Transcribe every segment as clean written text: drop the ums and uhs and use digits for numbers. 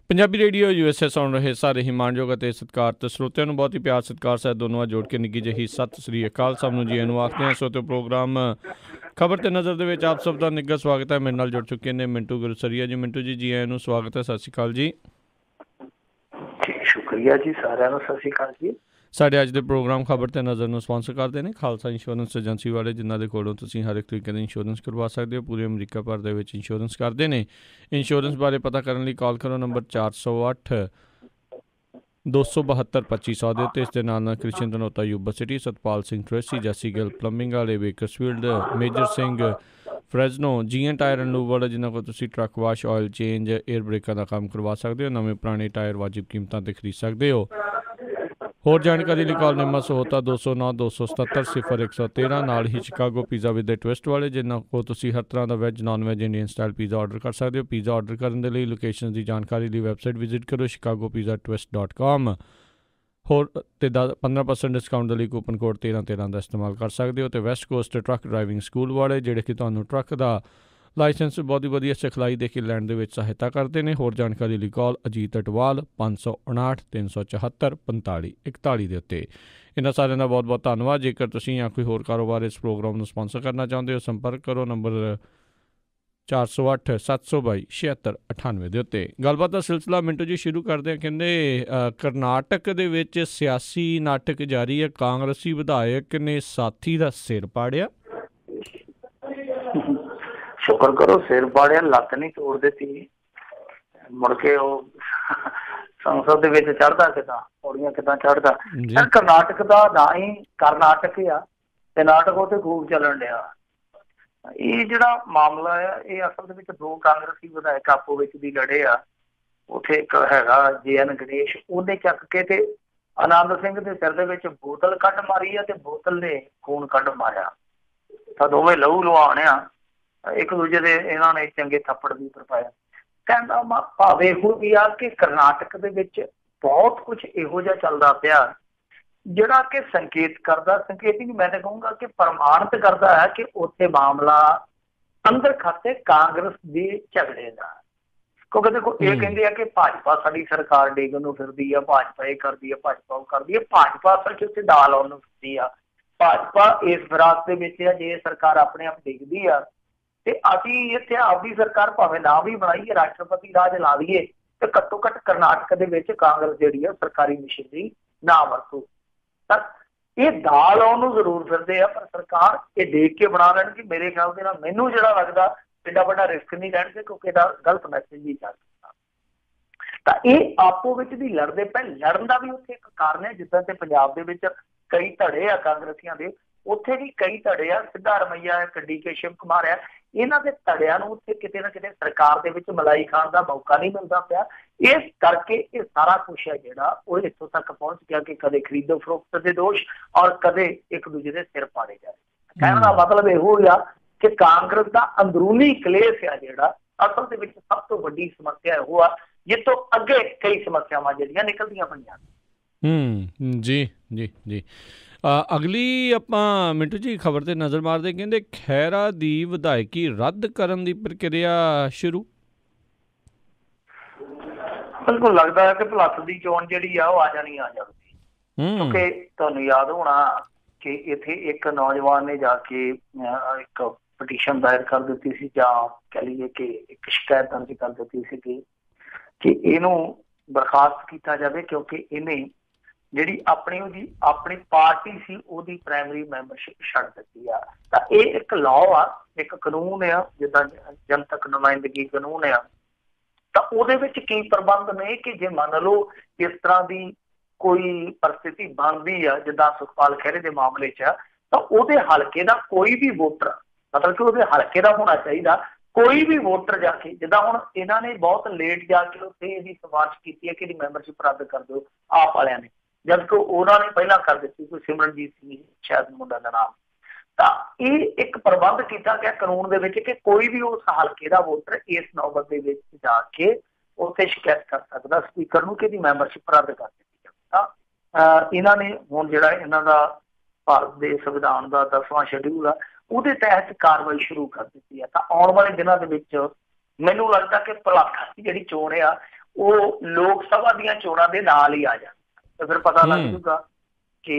Punjabi radio USA ਸੁਣ ਰਹੇ ਸਾਰੇ ਹੀ ਮਾਣਯੋਗ ਅਤੇ ਸਤਿਕਾਰਤ ਸਰੋਤਿਆਂ ਨੂੰ ਬਹੁਤ ਹੀ ਪਿਆਰ ਸਤਿਕਾਰ ਸਹਿਤ ਦੋਨੋਂ ਜੋੜ ਕੇ ਨਿੱਘੀ ਜਿਹੀ ਸਤਿ ਸ੍ਰੀ ਅਕਾਲ ਸਭ ਨੂੰ ਜੀ ਨੂੰ ਆਖਦੇ ਹਾਂ। ਸੋ ਤੇ ਪ੍ਰੋਗਰਾਮ ਖਬਰ ਤੇ ਨਜ਼ਰ ਦੇ ਵਿੱਚ ਆਪ ਸਭ ਦਾ ਨਿੱਘਾ ਸਵਾਗਤ ਹੈ। ਮੇਰੇ ਨਾਲ ਜੁੜ ਚੁੱਕੇ ਨੇ ਮਿੰਟੂ ਗੁਰਸਰੀਆ ਜੀ। ਮਿੰਟੂ ਜੀ ਆਇਆਂ ਨੂੰ ਸਵਾਗਤ ਹੈ। ਸਤਿ ਸ਼੍ਰੀ ਅਕਾਲ ਜੀ। ਸ਼ੁਕਰੀਆ ਜੀ, ਸਾਰਿਆਂ ਨੂੰ ਸਤਿ ਸ਼੍ਰੀ ਅਕਾਲ ਜੀ। ਸਾਡੇ ਅੱਜ ਦੇ ਪ੍ਰੋਗਰਾਮ ਖਬਰ ਤੇ ਨਜ਼ਰ ਨੂੰ ਸਪਾਂਸਰ ਕਰਦੇ ਨੇ ਖਾਲਸਾ ਇੰਸ਼ੋਰੈਂਸ ਏਜੰਸੀ ਵਾਲੇ, ਜਿਨ੍ਹਾਂ ਦੇ ਕੋਲੋਂ ਤੁਸੀਂ ਹਰ ਇੱਕ ਤਰੀਕੇ ਦਾ ਇੰਸ਼ੋਰੈਂਸ ਕਰਵਾ ਸਕਦੇ ਹੋ। ਪੂਰੇ ਅਮਰੀਕਾ ਭਰ ਦੇ ਵਿੱਚ ਇੰਸ਼ੋਰੈਂਸ ਕਰਦੇ ਨੇ। ਇੰਸ਼ੋਰੈਂਸ ਬਾਰੇ ਪਤਾ ਕਰਨ ਲਈ ਕਾਲ ਕਰੋ ਨੰਬਰ 408 272 2500 ਦੇ ਉੱਤੇ। ਇਸ ਦੇ ਨਾਲ Krishan Dhanota Yuba City, Satpal Singh Tracy, Jassi Gill plumbing ਵਾਲੇ, Bakersfield, Major Singh Fresno, GN tyre and ਲੂਵਰ, ਜਿਨ੍ਹਾਂ ਕੋਲ ਤੁਸੀਂ truck wash, oil change, air ਬ੍ਰੇਕਾਂ ਦਾ ਕੰਮ ਕਰਵਾ ਸਕਦੇ ਹੋ। ਨਵੇਂ ਪੁਰਾਣੇ ਟਾਇਰ ਵਾਜਿਬ ਕੀਮਤਾਂ 'ਤੇ ਖਰੀਦ ਸਕਦੇ ਹੋ। ਹੋਰ ਜਾਣਕਾਰੀ ਲਈ ਕਾਲ ਨੰਬਰ ਸਹੂਲਤਾਂ 209 277 0113। ਨਾਲ ਹੀ ਸ਼ਿਕਾਗੋ ਪੀਜ਼ਾ ਵਿਦ ਟਵਿਸਟ ਵਾਲੇ, ਜਿਨ੍ਹਾਂ ਕੋਲ ਤੁਸੀਂ ਹਰ ਤਰ੍ਹਾਂ ਦਾ veg, non veg, Indian style pizza order ਕਰ ਸਕਦੇ ਹੋ। ਪੀਜ਼ਾ ਆਰਡਰ ਕਰਨ ਦੇ ਲਈ ਲੋਕੇਸ਼ਨ ਦੀ ਜਾਣਕਾਰੀ ਲਈ ਵੈਬਸਾਈਟ ਵਿਜ਼ਿਟ ਕਰੋ chicagopizzatwist.com। ਹੋਰ ਅਤੇ 15% ਡਿਸਕਾਊਂਟ ਦੇ ਲਈ ਕੂਪਨ ਕੋਡ 1313 ਦਾ ਇਸਤੇਮਾਲ ਕਰ ਸਕਦੇ ਹੋ। ਅਤੇ West cost truck driving school ਵਾਲੇ, ਜਿਹੜੇ ਕਿ ਤੁਹਾਨੂੰ ਟਰੱਕ ਦਾ ਲਾਇਸੈਂਸ ਬਹੁਤ ਹੀ ਵਧੀਆ ਸਿਖਲਾਈ ਦੇ ਕੇ ਲੈਣ ਦੇ ਵਿੱਚ ਸਹਾਇਤਾ ਕਰਦੇ ਨੇ। ਹੋਰ ਜਾਣਕਾਰੀ ਲਈ ਕਾਲ ਅਜੀਤ ਅਟਵਾਲ 559 374 45 41 ਦੇ ਉੱਤੇ। ਇਹਨਾਂ ਸਾਰਿਆਂ ਦਾ ਬਹੁਤ ਬਹੁਤ ਧੰਨਵਾਦ। ਜੇਕਰ ਤੁਸੀਂ ਜਾਂ ਕੋਈ ਹੋਰ ਕਾਰੋਬਾਰ ਇਸ ਪ੍ਰੋਗਰਾਮ ਨੂੰ ਸਪਾਂਸਰ ਕਰਨਾ ਚਾਹੁੰਦੇ ਹੋ, ਸੰਪਰਕ ਕਰੋ ਨੰਬਰ 408 722 7698 ਦੇ ਉੱਤੇ। ਗੱਲਬਾਤ ਦਾ ਸਿਲਸਿਲਾ ਮਿੰਟੂ ਜੀ ਸ਼ੁਰੂ ਕਰਦੇ ਹਾਂ। ਕਹਿੰਦੇ ਕਰਨਾਟਕ ਦੇ ਵਿੱਚ ਸਿਆਸੀ ਨਾਟਕ ਜਾਰੀ ਹੈ। ਕਾਂਗਰਸੀ ਵਿਧਾਇਕ ਨੇ ਸਾਥੀ ਦਾ ਸਿਰ ਪਾੜਿਆ। ਸ਼ੁਕਰ ਕਰੋ ਸਿਰ ਪਾੜਿਆ, ਲੱਤ ਨਹੀਂ ਤੋੜ ਦਿੱਤੀ। ਮੁੜ ਕੇ ਉਹ ਸੰਸਦ ਦੇ ਵਿੱਚ ਚੜ੍ਹਦਾ ਕਿੱਦਾਂ, ਪੌੜੀਆਂ ਕਿੱਦਾਂ ਚੜ੍ਹਦਾ। ਕਰਨਾਟਕ ਦਾ ਨਾ ਹੀ ਕਰਨਾਟਕ ਆ ਤੇ ਨਾਟਕ ਉੱਥੇ ਖੂਬ ਚੱਲਣ ਡਿਆ। ਇਹ ਜਿਹੜਾ ਮਾਮਲਾ ਆ, ਇਹ ਅਸਲ ਦੇ ਵਿੱਚ ਦੋ ਕਾਂਗਰਸੀ ਵਿਧਾਇਕ ਆਪੋ ਵਿੱਚ ਦੀ ਲੜੇ ਆ। ਉੱਥੇ ਇੱਕ ਹੈਗਾ JN ਗਣੇਸ਼, ਉਹਨੇ ਚੱਕ ਕੇ ਤੇ ਆਨੰਦ ਸਿੰਘ ਦੇ ਸਿਰ ਦੇ ਵਿੱਚ ਬੋਤਲ ਕੱਢ ਮਾਰੀ ਆ ਤੇ ਬੋਤਲ ਨੇ ਖੂਨ ਕੱਢ ਮਾਰਿਆ। ਤਾਂ ਦੋਵੇਂ ਲਹੂ ਲੁਹਾਣ ਆ, ਇੱਕ ਦੂਜੇ ਦੇ ਇਹਨਾਂ ਨੇ ਚੰਗੇ ਥੱਪੜ ਵੀ ਪਾਇਆ। ਕਹਿੰਦਾ ਭਾਵ ਇਹੋ ਹੀ ਆ ਕਿ ਕਰਨਾਟਕ ਦੇ ਵਿੱਚ ਬਹੁਤ ਕੁਛ ਇਹੋ ਜਿਹਾ ਚੱਲਦਾ ਪਿਆ ਜਿਹੜਾ ਕਿ ਸੰਕੇਤ ਕਰਦਾ, ਸੰਕੇਤ ਹੀ ਨਹੀਂ ਮੈਂ ਤਾਂ ਕਹੂੰਗਾ ਕਿ ਪ੍ਰਮਾਣਿਤ ਕਰਦਾ ਹੈ ਕਿ ਉੱਥੇ ਮਾਮਲਾ ਅੰਦਰ ਖਾਤੇ ਕਾਂਗਰਸ ਦੇ ਝਗੜੇ ਦਾ। ਕਿਉਂਕਿ ਦੇਖੋ ਇਹ ਕਹਿੰਦੇ ਆ ਕਿ ਭਾਜਪਾ ਸਾਡੀ ਸਰਕਾਰ ਡੇਗਣ ਨੂੰ ਫਿਰਦੀ ਆ, ਭਾਜਪਾ ਇਹ ਕਰਦੀ ਆ, ਭਾਜਪਾ ਉਹ ਕਰਦੀ ਆ। ਭਾਜਪਾ ਅਸਲ 'ਚ ਉੱਥੇ ਦਾਲ ਆਉਣ ਨੂੰ ਫਿਰਦੀ ਆ। ਭਾਜਪਾ ਇਸ ਵਿਰਾਸਤ ਦੇ ਵਿੱਚ ਆ, ਜੇ ਸਰਕਾਰ ਆਪਣੇ ਆਪ ਡਿੱਗਦੀ ਆ ਤੇ ਅਸੀਂ ਇੱਥੇ ਆਪਦੀ ਸਰਕਾਰ ਭਾਵੇਂ ਨਾ ਵੀ ਬਣਾਈਏ, ਰਾਸ਼ਟਰਪਤੀ ਰਾਜ ਲਾ ਲਈਏ, ਤੇ ਘੱਟੋ ਘੱਟ ਕਰਨਾਟਕ ਦੇ ਵਿੱਚ ਕਾਂਗਰਸ ਜਿਹੜੀ ਆ ਸਰਕਾਰੀ ਮਸ਼ੀਨਰੀ ਨਾ ਵਰਤੋ। ਤਾਂ ਇਹ ਦਾਲ ਉਹਨੂੰ ਜ਼ਰੂਰ ਫਿਰਦੇ ਆ, ਪਰ ਸਰਕਾਰ ਇਹ ਦੇਖ ਕੇ ਬਣਾ ਲੈਣਗੇ। ਮੇਰੇ ਖਿਆਲ ਦੇ ਨਾਲ ਮੈਨੂੰ ਜਿਹੜਾ ਲੱਗਦਾ ਐਡਾ ਵੱਡਾ ਰਿਸਕ ਨਹੀਂ ਲੈਣਗੇ, ਕਿਉਂਕਿ ਇਹਦਾ ਗਲਤ ਮੈਸੇਜ ਵੀ ਚੱਲ ਸਕਦਾ। ਤਾਂ ਇਹ ਆਪੋ ਵਿੱਚ ਦੀ ਲੜਦੇ ਪਏ। ਲੜਨ ਦਾ ਵੀ ਉੱਥੇ ਇੱਕ ਕਾਰਨ ਹੈ। ਜਿੱਦਾਂ ਤੇ ਪੰਜਾਬ ਦੇ ਵਿੱਚ ਕਈ ਧੜੇ ਆ ਕਾਂਗਰਸੀਆਂ ਦੇ, ਉੱਥੇ ਵੀ ਕਈ ਧੜੇ ਆ। ਸਿੱਧਾ ਰਮਈਆ ਹੈ, DK ਸ਼ਿਵ ਕੁਮਾਰ ਆ, ਇਹਨਾਂ ਦੇ ਧੜਿਆਂ ਨੂੰ ਉੱਥੇ ਕਿਤੇ ਨਾ ਕਿਤੇ ਸਰਕਾਰ ਦੇ ਵਿੱਚ ਮਲਾਈ ਖਾਣ ਦਾ ਮੌਕਾ ਨਹੀਂ ਮਿਲਦਾ ਪਿਆ। ਇਸ ਕਰਕੇ ਇਹ ਸਾਰਾ ਕੁਛ ਹੈ ਜਿਹੜਾ ਉਹ ਇੱਥੋਂ ਤੱਕ ਪਹੁੰਚ ਗਿਆ ਕਿ ਕਦੇ ਖਰੀਦੋ ਫਰੋਖਤ ਦੇ ਦੋਸ਼ ਔਰ ਕਦੇ ਇੱਕ ਦੂਜੇ ਦੇ ਸਿਰ ਪਾੜੇ ਜਾ ਰਹੇ। ਕਹਿਣ ਦਾ ਮਤਲਬ ਇਹੋ ਆ ਕਿ ਕਾਂਗਰਸ ਦਾ ਅੰਦਰੂਨੀ ਕਲੇਸ਼ ਆ ਜਿਹੜਾ ਅਸਲ ਦੇ ਵਿੱਚ ਸਭ ਤੋਂ ਵੱਡੀ ਸਮੱਸਿਆ ਇਹੋ ਆ, ਜਿੱਥੋਂ ਅੱਗੇ ਕਈ ਸਮੱਸਿਆਵਾਂ ਜਿਹੜੀਆਂ ਨਿਕਲਦੀਆਂ ਪਈਆਂ। ਜੀ ਜੀ ਜੀ। ਅਗਲੀ ਆਪਾਂ ਮਿੰਟੂ ਜੀ ਖਬਰ 'ਤੇ ਨਜ਼ਰ ਮਾਰਦੇ। ਕਹਿੰਦੇ ਖਹਿਰਾ ਦੀ ਵਿਧਾਇਕੀ ਰੱਦ ਕਰਨ ਦੀ ਪ੍ਰਕਿਰਿਆ ਸ਼ੁਰੂ। ਬਿਲਕੁਲ ਲੱਗਦਾ ਹੈ ਕਿ ਭਲੱਥ ਦੀ ਚੋਣ ਜਿਹੜੀ ਆ ਉਹ ਆ ਜਾਣੀ ਆ ਜਾਊਗੀ। ਕਿਉਂਕਿ ਤੁਹਾਨੂੰ ਯਾਦ ਹੋਣਾ ਕਿ ਇੱਥੇ ਇੱਕ ਨੌਜਵਾਨ ਨੇ ਜਾ ਕੇ ਇੱਕ ਪਟੀਸ਼ਨ ਦਾਇਰ ਕਰ ਦਿੱਤੀ ਸੀ, ਜਾਂ ਕਹਿ ਲਈਏ ਕਿ ਇੱਕ ਸ਼ਿਕਾਇਤ ਦਰਜ ਕਰ ਦਿੱਤੀ ਸੀ ਕਿ ਇਹਨੂੰ ਬਰਖਾਸਤ ਕੀਤਾ ਜਾਵੇ, ਕਿਉਂਕਿ ਇਹਨੇ ਜਿਹੜੀ ਆਪਣੀ ਪਾਰਟੀ ਸੀ ਉਹਦੀ ਪ੍ਰਾਇਮਰੀ ਮੈਂਬਰਸ਼ਿਪ ਛੱਡ ਦਿੱਤੀ ਆ। ਤਾਂ ਇਹ ਇੱਕ ਲਾਅ ਆ, ਇੱਕ ਕਾਨੂੰਨ ਆ, ਜਿੱਦਾਂ ਜਨਤਕ ਨੁਮਾਇੰਦਗੀ ਕਾਨੂੰਨ ਆ। ਤਾਂ ਉਹਦੇ ਵਿੱਚ ਕੀ ਪ੍ਰਬੰਧ ਨੇ ਕਿ ਜੇ ਮੰਨ ਲਓ ਇਸ ਤਰ੍ਹਾਂ ਦੀ ਕੋਈ ਪਰਿਸਥਿਤੀ ਬਣਦੀ ਆ ਜਿੱਦਾਂ ਸੁਖਪਾਲ ਖਹਿਰੇ ਦੇ ਮਾਮਲੇ 'ਚ, ਤਾਂ ਉਹਦੇ ਹਲਕੇ ਦਾ ਕੋਈ ਵੀ ਵੋਟਰ, ਮਤਲਬ ਕਿ ਉਹਦੇ ਹਲਕੇ ਦਾ ਹੋਣਾ ਚਾਹੀਦਾ, ਕੋਈ ਵੀ ਵੋਟਰ ਜਾ ਕੇ, ਜਿੱਦਾਂ ਹੁਣ ਇਹਨਾਂ ਨੇ ਬਹੁਤ ਲੇਟ ਜਾ ਕੇ ਉੱਥੇ ਇਹਦੀ ਸਿਫਾਰਿਸ਼ ਕੀਤੀ ਹੈ ਕਿ ਇਹਦੀ ਮੈਂਬਰਸ਼ਿਪ ਰੱਦ ਕਰ ਦਿਓ ਆਪ ਵਾਲਿਆਂ ਨੇ, ਜਦਕਿ ਉਹਨਾਂ ਨੇ ਪਹਿਲਾਂ ਕਰ ਦਿੱਤੀ, ਕੋਈ ਸਿਮਰਨਜੀਤ ਸਿੰਘ ਸ਼ਾਇਦ ਮੁੰਡਾ ਦਾ ਨਾਮ। ਤਾਂ ਇਹ ਇੱਕ ਪ੍ਰਬੰਧ ਕੀਤਾ ਗਿਆ ਕਾਨੂੰਨ ਦੇ ਵਿੱਚ ਕਿ ਕੋਈ ਵੀ ਉਸ ਹਲਕੇ ਦਾ ਵੋਟਰ ਇਸ ਨੌਬਤ ਦੇ ਵਿੱਚ ਜਾ ਕੇ ਉੱਥੇ ਸ਼ਿਕਾਇਤ ਕਰ ਸਕਦਾ ਸਪੀਕਰ ਨੂੰ ਕਿ ਇਹਦੀ ਮੈਂਬਰਸ਼ਿਪ ਰੱਦ ਕਰ ਦਿੱਤੀ ਜਾਵੇ। ਤਾਂ ਇਹਨਾਂ ਨੇ ਹੁਣ ਜਿਹੜਾ ਇਹਨਾਂ ਦਾ ਭਾਰਤ ਦੇ ਸੰਵਿਧਾਨ ਦਾ 10ਵਾਂ ਸ਼ਡਿਊਲ ਆ, ਉਹਦੇ ਤਹਿਤ ਕਾਰਵਾਈ ਸ਼ੁਰੂ ਕਰ ਦਿੱਤੀ ਹੈ। ਤਾਂ ਆਉਣ ਵਾਲੇ ਦਿਨਾਂ ਦੇ ਵਿੱਚ ਮੈਨੂੰ ਲੱਗਦਾ ਕਿ ਭਲਾਖਾ ਦੀ ਜਿਹੜੀ ਚੋਣ ਆ ਉਹ ਲੋਕ ਸਭਾ ਦੀਆਂ ਚੋਣਾਂ ਦੇ ਨਾਲ ਹੀ ਆ ਜਾਣ, ਤੇ ਫਿਰ ਪਤਾ ਲੱਗ ਜੂਗਾ ਕਿ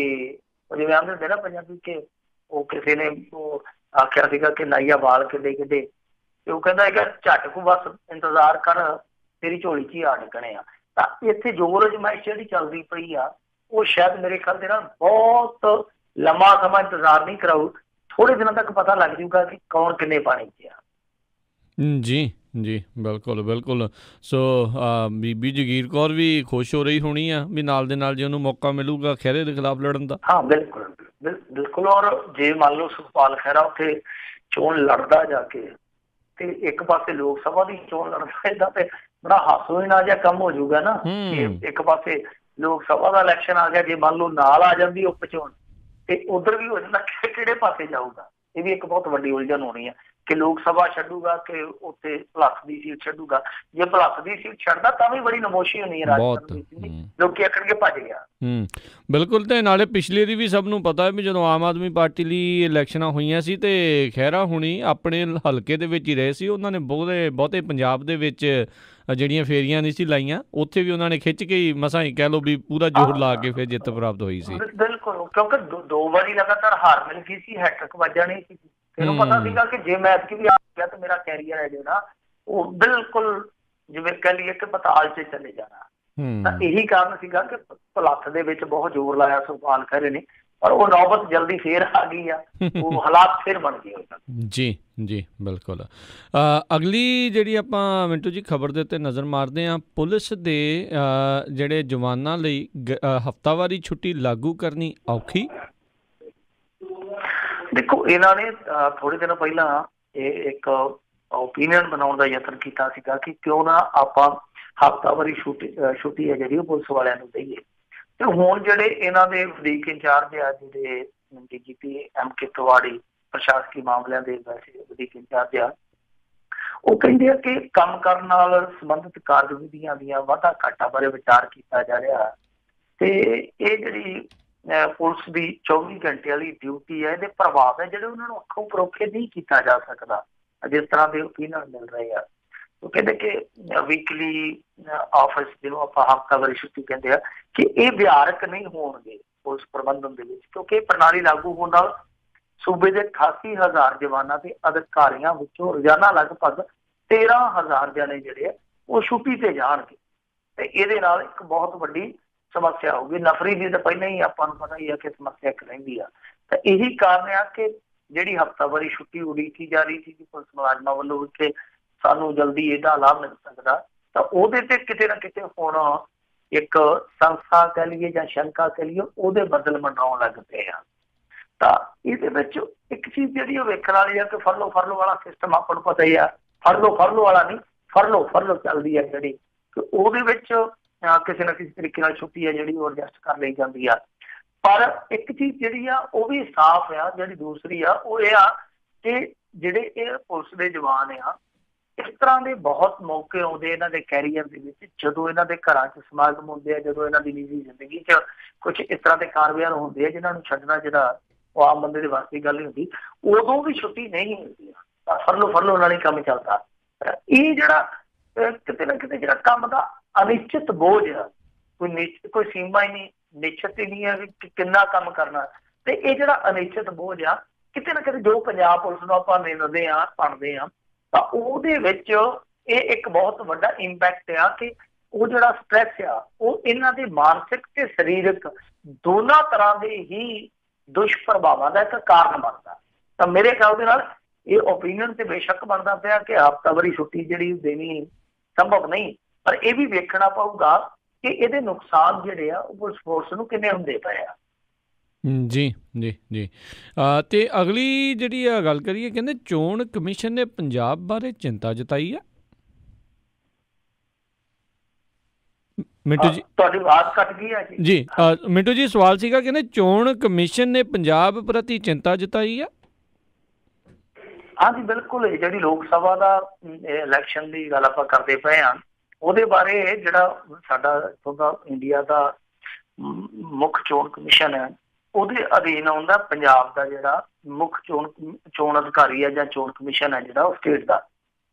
ਜਿਵੇਂ ਆਂਦੇ ਹੁੰਦੇ ਨਾ ਪੰਜਾਬੀ ਕਿ ਉਹ ਕਿਸੇ ਨੇ ਉਹ ਆਖਿਆ ਸੀਗਾ ਕਿ ਨਾਈਆ ਵਾਲ ਕਿੱਡੇ ਕਿੱਡੇ, ਤੇ ਉਹ ਕਹਿੰਦਾ ਹੈਗਾ ਝੱਟ ਕੋ ਬਸ ਇੰਤਜ਼ਾਰ ਕਰ ਤੇਰੀ ਝੋਲੀ 'ਚ ਹੀ ਆ ਨਿਕਣੇ ਆ। ਤਾਂ ਇੱਥੇ ਜੋ ਰਜਮਾਇਸ਼ ਜਿਹੜੀ ਚੱਲਦੀ ਪਈ ਆ ਉਹ ਸ਼ਾਇਦ ਮੇਰੇ ਖਿਆਲ ਦੇ ਨਾਲ ਬਹੁਤ ਲੰਮਾ ਸਮਾਂ ਇੰਤਜ਼ਾਰ ਨਹੀਂ ਕਰਾਊ, ਥੋੜੇ ਦਿਨਾਂ ਤੱਕ ਪਤਾ ਲੱਗ ਜੂਗਾ ਕਿ ਕੌਣ ਕਿੰਨੇ ਪਾਣੀ 'ਚ ਆ। ਜੀ ਜੀ ਬਿਲਕੁਲ ਬਿਲਕੁਲ। ਸੋ ਬੀਬੀ ਜਗੀਰ ਕੌਰ ਵੀ ਖੁਸ਼ ਹੋ ਰਹੀ ਹੋਣੀ ਆ ਵੀ ਨਾਲ ਦੇ ਨਾਲ ਜੇ ਉਹਨੂੰ ਮੌਕਾ ਮਿਲੂਗਾ ਖਹਿਰੇ ਦੇ ਖਿਲਾਫ ਲੜਨ ਦਾ। ਹਾਂ ਬਿਲਕੁਲ ਬਿਲਕੁਲ। ਔਰ ਜੇ ਮੰਨ ਲਓ ਸੁਖਪਾਲ ਖਹਿਰਾ ਉੱਥੇ ਚੋਣ ਲੜਦਾ ਜਾ ਕੇ ਤੇ ਇੱਕ ਪਾਸੇ ਲੋਕ ਸਭਾ ਦੀ ਚੋਣ ਲੜਦਾ, ਇਹਦਾ ਤੇ ਬੜਾ ਹਾਸੋ ਨਾ ਜਿਹਾ ਕੰਮ ਹੋ ਜਾਊਗਾ ਨਾ। ਇੱਕ ਪਾਸੇ ਲੋਕ ਸਭਾ ਦਾ ਇਲੈਕਸ਼ਨ ਆ ਗਿਆ, ਜੇ ਮੰਨ ਲਓ ਨਾਲ ਆ ਜਾਂਦੀ ਉਪ ਚੋਣ ਤੇ ਉਧਰ ਵੀ ਹੋ ਜਾਂਦਾ, ਕਿਹੜੇ ਪਾਸੇ ਜਾਊਗਾ? ਇਹ ਵੀ ਇੱਕ ਬਹੁਤ ਵੱਡੀ ਉਲਝਣ ਹੋਣੀ ਆ ਕਿ ਲੋਕ ਸਭਾ ਛੱਡੂਗਾ ਕਿ ਉੱਥੇ ਭਲੱਖ ਦੀ ਸੀਟ ਛੱਡੂਗਾ। ਜੇ ਭਲੱਖ ਦੀ ਸੀਟ ਛੱਡਦਾ ਤਾਂ ਵੀ ਬੜੀ ਨਮੋਸ਼ੀ ਹੋਣੀ ਹੈ ਰਾਜਸਥਾਨ ਦੀ, ਲੋਕੀ ਆਖਣਗੇ ਭੱਜ ਗਿਆ। ਬਿਲਕੁਲ। ਤੇ ਨਾਲੇ ਪਿਛਲੇ ਦੀ ਵੀ ਸਭ ਨੂੰ ਪਤਾ ਹੈ ਵੀ ਜਦੋਂ ਆਮ ਆਦਮੀ ਪਾਰਟੀ ਲਈ ਇਲੈਕਸ਼ਨਾਂ ਹੋਈਆਂ ਸੀ ਤੇ ਖਹਿਰਾ ਹੁਣੀ ਆਪਣੇ ਹਲਕੇ ਦੇ ਵਿੱਚ ਹੀ ਰਹੇ ਸੀ, ਉਹਨਾਂ ਨੇ ਬਹੁਤੇ ਪੰਜਾਬ ਦੇ ਵਿੱਚ ਜਿਹੜੀਆਂ ਫੇਰੀਆਂ ਨਹੀਂ ਸੀ ਲਾਈਆਂ, ਉੱਥੇ ਵੀ ਉਹਨਾਂ ਨੇ ਖਿੱਚ ਕੇ ਹੀ ਮਸਾਂ ਹੀ ਕਹਿ ਲਓ ਵੀ ਪੂਰਾ ਜ਼ੋਰ ਲਾ ਕੇ ਫਿਰ ਜਿੱਤ ਪ੍ਰਾਪਤ ਹੋਈ ਸੀ। ਬਿਲਕੁਲ, ਕਿਉਂਕਿ 2 ਵਾਰੀ ਲਗਾਤਾਰ ਹਾਰ ਮਿਲ ਗਈ ਸੀ, ਹੈਟ੍ਰਿਕ ਵੱਜ ਜਾਣੀ ਸੀ। ਇਹਨੂੰ ਪਤਾ ਸੀਗਾ ਕਿ ਜੇ ਮੈਂ ਐਤਕੀ ਵੀ ਆ ਗਿਆ ਤਾਂ ਮੇਰਾ ਕੈਰੀਅਰ ਹੈ ਜਿਹੜਾ ਉਹ ਬਿਲਕੁਲ ਜਿਵੇਂ ਕਹਿ ਲਈਏ ਕਿ ਪਤਾਲ 'ਚ ਚਲੇ ਜਾਣਾ। ਤਾਂ ਇਹੀ ਕਾਰਨ ਸੀਗਾ ਕਿ ਭਲੱਖ ਦੇ ਵਿੱਚ ਬਹੁਤ ਜ਼ੋਰ ਲਾਇਆ ਸੁਖਪਾਲ ਖਹਿਰੇ ਨੇ, ਪਰ ਉਹ ਨੌਬਤ ਜਲਦੀ ਫੇਰ ਆ ਗਈ ਆ, ਉਹ ਹਾਲਾਤ ਫਿਰ ਬਣ ਗਏ। ਜੀ ਜੀ ਬਿਲਕੁਲ। ਅਗਲੀ ਜਿਹੜੀ ਆਪਾਂ ਮਿੰਟੂ ਜੀ ਖਬਰ ਦੇ ਉੱਤੇ ਨਜ਼ਰ ਮਾਰਦੇ ਹਾਂ, ਪੁਲਿਸ ਦੇ ਜਿਹੜੇ ਜਵਾਨਾਂ ਲਈ ਹਫ਼ਤਾਵਾਰੀ ਛੁੱਟੀ ਲਾਗੂ ਕਰਨੀ ਔਖੀ। ਦੇਖੋ ਇਹਨਾਂ ਨੇ ਥੋੜੇ ਦਿਨ ਪਹਿਲਾਂ ਇਹ ਇੱਕ ਓਪੀਨੀਅਨ ਬਣਾਉਣ ਦਾ ਯਤਨ ਕੀਤਾ ਸੀਗਾ ਕਿ ਕਿਉਂ ਨਾ ਆਪਾਂ ਹਫ਼ਤਾਵਾਰੀ ਛੁੱਟੀ ਹੈ ਜਿਹੜੀ ਉਹ ਪੁਲਿਸ ਵਾਲਿਆਂ ਨੂੰ ਦਈਏ। ਤੇ ਹੁਣ ਜਿਹੜੇ ਇਹਨਾਂ ਦੇ ਵਧੀਕ ਇੰਚਾਰਜ ਆ ਜਿਹੜੇ DGP MK ਤਿਵਾੜੀ ਪ੍ਰਸ਼ਾਸਕੀ ਮਾਮਲਿਆਂ ਦੇ ਵੈਸੇ ਵਧੀਕ ਇੰਚਾਰਜ ਆ, ਉਹ ਕਹਿੰਦੇ ਆ ਕਿ ਕੰਮ ਕਰਨ ਨਾਲ ਸੰਬੰਧਿਤ ਕਾਰਜਵਿਧੀਆਂ ਦੀਆਂ ਵਾਧਾ ਘਾਟਾ ਬਾਰੇ ਵਿਚਾਰ ਕੀਤਾ ਜਾ ਰਿਹਾ ਤੇ ਇਹ ਜਿਹੜੀ ਪੁਲਿਸ ਦੀ 24 ਘੰਟੇ ਵਾਲੀ ਡਿਊਟੀ ਹੈ, ਇਹਦੇ ਪ੍ਰਭਾਵ ਹੈ ਜਿਹੜੇ ਉਹਨਾਂ ਨੂੰ ਅੱਖੋਂ ਪਰੋਖੇ ਨਹੀਂ ਕੀਤਾ ਜਾ ਸਕਦਾ ਜਿਸ ਤਰ੍ਹਾਂ ਦੇ ਓਪੀਨੀਅਨ ਮਿਲ ਰਹੇ ਆ। ਉਹ ਕਹਿੰਦੇ ਕਿ ਵੀਕਲੀ ਆਫਿਸ ਜਿਹਨੂੰ ਆਪਾਂ ਹਫ਼ਤਾਵਾਰੀ ਛੁੱਟੀ ਕਹਿੰਦੇ ਆ ਕਿ ਇਹ ਵਿਹਾਰਕ ਨਹੀਂ ਹੋਣਗੇ ਪੁਲਿਸ ਪ੍ਰਬੰਧਨ ਦੇ ਵਿੱਚ, ਕਿਉਂਕਿ ਇਹ ਪ੍ਰਣਾਲੀ ਲਾਗੂ ਹੋਣ ਨਾਲ ਸੂਬੇ ਦੇ 88,000 ਜਵਾਨਾਂ ਤੇ ਅਧਿਕਾਰੀਆਂ ਵਿੱਚੋਂ ਰੋਜ਼ਾਨਾ ਲਗਭਗ 13,000 ਜਣੇ ਜਿਹੜੇ ਆ ਉਹ ਛੁੱਟੀ ਤੇ ਜਾਣਗੇ ਤੇ ਇਹਦੇ ਨਾਲ ਇੱਕ ਬਹੁਤ ਵੱਡੀ ਸਮੱਸਿਆ ਹੋਊਗੀ। ਨਫਰੀ ਦੀ ਤਾਂ ਪਹਿਲਾਂ ਹੀ ਆਪਾਂ ਨੂੰ ਪਤਾ ਹੀ ਆ ਕਿ ਸਮੱਸਿਆ ਇੱਕ ਰਹਿੰਦੀ ਆ। ਤਾਂ ਇਹੀ ਕਾਰਨ ਆ ਕਿ ਜਿਹੜੀ ਹਫ਼ਤਾਵਾਰੀ ਛੁੱਟੀ ਉਡੀਕੀ ਜਾ ਰਹੀ ਸੀ ਪੁਲਿਸ ਮੁਲਾਜ਼ਮਾਂ ਵੱਲੋਂ ਕਿ ਸਾਨੂੰ ਜਲਦੀ ਇਹਦਾ ਲਾਭ ਮਿਲ ਸਕਦਾ, ਤਾਂ ਉਹਦੇ ਤੇ ਕਿਤੇ ਨਾ ਕਿਤੇ ਹੁਣ ਇੱਕ ਸੰਸਥਾ ਕਹਿ ਲਈਏ ਜਾਂ ਸ਼ੰਕਾ ਕਹਿ ਲਈਏ ਉਹਦੇ ਬਦਲ ਮੰਡਰਾਉਣ ਲੱਗ ਪਏ ਆ। ਤਾਂ ਇਹਦੇ ਵਿੱਚ ਇੱਕ ਚੀਜ਼ ਜਿਹੜੀ ਉਹ ਵੇਖਣ ਵਾਲੀ ਆ ਕਿ ਫਰਲੋ ਵਾਲਾ ਸਿਸਟਮ ਆਪਾਂ ਨੂੰ ਪਤਾ ਹੀ ਆ, ਫਰਲੋ ਵਾਲਾ ਨਹੀਂ ਫਰਲੋ ਚੱਲਦੀ ਆ ਜਿਹੜੀ, ਕਿ ਉਹਦੇ ਵਿੱਚ ਕਿਸੇ ਨਾ ਕਿਸੇ ਤਰੀਕੇ ਨਾਲ ਛੁੱਟੀ ਹੈ ਜਿਹੜੀ ਉਹ ਐਡਜਸਟ ਕਰ ਲਈ ਜਾਂਦੀ ਆ। ਪਰ ਇੱਕ ਚੀਜ਼ ਜਿਹੜੀ ਆ ਉਹ ਵੀ ਸਾਫ਼ ਆ, ਜਿਹੜੀ ਦੂਸਰੀ ਆ ਉਹ ਇਹ ਆ ਕਿ ਜਿਹੜੇ ਇਹ ਪੁਲਿਸ ਦੇ ਜਵਾਨ ਆ, ਇਸ ਤਰ੍ਹਾਂ ਦੇ ਬਹੁਤ ਮੌਕੇ ਆਉਂਦੇ ਇਹਨਾਂ ਦੇ ਕੈਰੀਅਰ ਦੇ ਵਿੱਚ ਜਦੋਂ ਇਹਨਾਂ ਦੇ ਘਰਾਂ 'ਚ ਸਮਾਗਮ ਹੁੰਦੇ ਆ, ਜਦੋਂ ਇਹਨਾਂ ਦੀ ਨਿੱਜੀ ਜ਼ਿੰਦਗੀ 'ਚ ਕੁਛ ਇਸ ਤਰ੍ਹਾਂ ਦੇ ਕਾਰਵਾਰ ਹੁੰਦੇ ਆ ਜਿਨ੍ਹਾਂ ਨੂੰ ਛੱਡਣਾ ਜਿਹੜਾ ਉਹ ਆਮ ਬੰਦੇ ਦੇ ਵਾਸਤੇ ਗੱਲ ਨਹੀਂ ਹੁੰਦੀ, ਉਦੋਂ ਵੀ ਛੁੱਟੀ ਨਹੀਂ ਮਿਲਦੀ। ਤਾਂ ਫਰਲੋ ਨਾਲ ਹੀ ਕੰਮ ਚੱਲਦਾ। ਇਹ ਜਿਹੜਾ ਕਿਤੇ ਨਾ ਕਿਤੇ ਜਿਹੜਾ ਕੰਮ ਦਾ ਅਨਿਸ਼ਚਿਤ ਬੋਝ ਆ, ਕੋਈ ਸੀਮਾ ਹੀ ਨਹੀਂ, ਨਿਸ਼ਚਿਤ ਹੀ ਨਹੀਂ ਹੈ ਕਿ ਕਿੰਨਾ ਕੰਮ ਕਰਨਾ। ਤੇ ਇਹ ਜਿਹੜਾ ਅਨਿਸ਼ਚਿਤ ਬੋਝ ਆ ਕਿਤੇ ਨਾ ਕਿਤੇ ਜੋ ਪੰਜਾਬ ਪੁਲਿਸ ਨੂੰ ਆਪਾਂ ਮਿਲਦੇ ਆ ਪੜ੍ਹਦੇ ਆ, ਤਾਂ ਉਹਦੇ ਵਿੱਚ ਇਹ ਇੱਕ ਬਹੁਤ ਵੱਡਾ ਇੰਪੈਕਟ ਆ ਕਿ ਉਹ ਜਿਹੜਾ ਸਟ੍ਰੈਸ ਆ ਉਹ ਇਹਨਾਂ ਦੇ ਮਾਨਸਿਕ ਤੇ ਸਰੀਰਕ ਦੋਨਾਂ ਤਰ੍ਹਾਂ ਦੇ ਹੀ ਦੁਸ਼ਪ੍ਰਭਾਵਾਂ ਦਾ ਇੱਕ ਕਾਰਨ ਬਣਦਾ। ਤਾਂ ਮੇਰੇ ਖਿਆਲ ਦੇ ਨਾਲ ਇਹ ਓਪੀਨੀਅਨ ਤੇ ਬੇਸ਼ੱਕ ਬਣਦਾ ਪਿਆ ਕਿ ਹਫ਼ਤਾਵਾਰੀ ਛੁੱਟੀ ਜਿਹੜੀ ਦੇਣੀ ਸੰਭਵ ਨਹੀਂ, ਪਰ ਇਹ ਵੀ ਵੇਖਣਾ ਪਊਗਾ ਕਿ ਇਹਦੇ ਨੁਕਸਾਨ ਜਿਹੜੇ ਆ ਉਹ ਪੁਲਿਸ ਫੋਰਸ ਨੂੰ ਕਿੰਨੇ ਹੁੰਦੇ ਪਏ ਆ। ਜੀ ਜੀ ਜੀ। ਤੇ ਅਗਲੀ ਜਿਹੜੀ ਆ ਗੱਲ ਕਰੀਏ, ਕਹਿੰਦੇ ਚੋਣ ਕਮਿਸ਼ਨ ਨੇ ਪੰਜਾਬ ਬਾਰੇ ਚਿੰਤਾ ਜਤਾਈ ਆ। ਮਿੰਟੂ ਜੀ ਤੁਹਾਡੀ ਆਵਾਜ਼ ਕੱਟ ਗਈ ਹੈ ਜੀ। ਮਿੰਟੂ ਜੀ ਸਵਾਲ ਸੀਗਾ, ਕਹਿੰਦੇ ਚੋਣ ਕਮਿਸ਼ਨ ਨੇ ਪੰਜਾਬ ਪ੍ਰਤੀ ਚਿੰਤਾ ਜਤਾਈ ਆ। ਹਾਂਜੀ ਬਿਲਕੁਲ। ਇਹ ਜਿਹੜੀ ਲੋਕ ਸਭਾ ਦਾ ਇਲੈਕਸ਼ਨ ਦੀ ਗੱਲ ਆਪਾਂ ਕਰਦੇ ਪਏ ਹਾਂ, ਉਹਦੇ ਬਾਰੇ ਜਿਹੜਾ ਸਾਡਾ ਇੱਥੋਂ ਦਾ ਇੰਡੀਆ ਦਾ ਮੁੱਖ ਚੋਣ ਕਮਿਸ਼ਨ ਹੈ ਉਹਦੇ ਅਧੀਨ ਆਉਂਦਾ ਪੰਜਾਬ ਦਾ ਜਿਹੜਾ ਮੁੱਖ ਚੋਣ ਅਧਿਕਾਰੀ ਹੈ ਜਾਂ ਚੋਣ ਕਮਿਸ਼ਨ ਹੈ ਜਿਹੜਾ ਉਹ ਸਟੇਟ ਦਾ।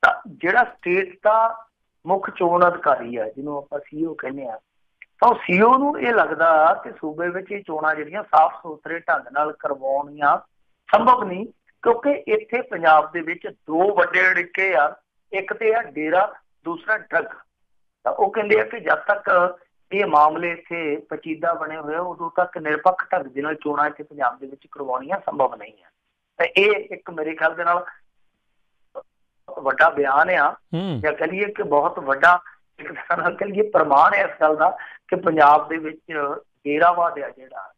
ਤਾਂ ਜਿਹੜਾ ਸਟੇਟ ਦਾ ਮੁੱਖ ਚੋਣ ਅਧਿਕਾਰੀ ਆ, ਜਿਹਨੂੰ ਆਪਾਂ ਸੀਓ ਕਹਿੰਦੇ ਆ, ਤਾਂ ਉਹ ਸੀਓ ਨੂੰ ਇਹ ਲੱਗਦਾ ਕਿ ਸੂਬੇ ਵਿੱਚ ਇਹ ਚੋਣਾਂ ਜਿਹੜੀਆਂ ਸਾਫ਼ ਸੁਥਰੇ ਢੰਗ ਨਾਲ ਕਰਵਾਉਣੀਆਂ ਸੰਭਵ ਨਹੀਂ, ਕਿਉਂਕਿ ਇੱਥੇ ਪੰਜਾਬ ਦੇ ਵਿੱਚ ਦੋ ਵੱਡੇ ਅੜਿੱਕੇ ਆ, ਇੱਕ ਤੇ ਆ ਡੇਰਾ, ਦੂਸਰਾ ਡਰੱਗ। ਤਾਂ ਉਹ ਕਹਿੰਦੇ ਆ ਕਿ ਜਦ ਤੱਕ ਇਹ ਮਾਮਲੇ ਇੱਥੇ ਪਚੀਦਾ ਬਣੇ ਹੋਏ ਉਦੋਂ ਤੱਕ ਨਿਰਪੱਖ ਢੰਗ ਦੇ ਨਾਲ ਚੋਣਾਂ ਇੱਥੇ ਪੰਜਾਬ ਦੇ ਵਿੱਚ ਕਰਵਾਉਣੀਆਂ ਸੰਭਵ ਨਹੀਂ ਹੈ। ਤਾਂ ਇਹ ਇੱਕ ਮੇਰੇ ਖਿਆਲ ਦੇ ਨਾਲ ਵੱਡਾ ਬਿਆਨ ਆ, ਜਾਂ ਕਹੀਏ ਕਿ ਬਹੁਤ ਵੱਡਾ ਇੱਕ ਤਰ੍ਹਾਂ ਨਾਲ ਕਹੀਏ ਪ੍ਰਮਾਣ ਹੈ ਇਸ ਗੱਲ ਦਾ ਕਿ ਪੰਜਾਬ ਦੇ ਵਿੱਚ ਡੇਰਾਵਾਦ ਆ ਜਿਹੜਾ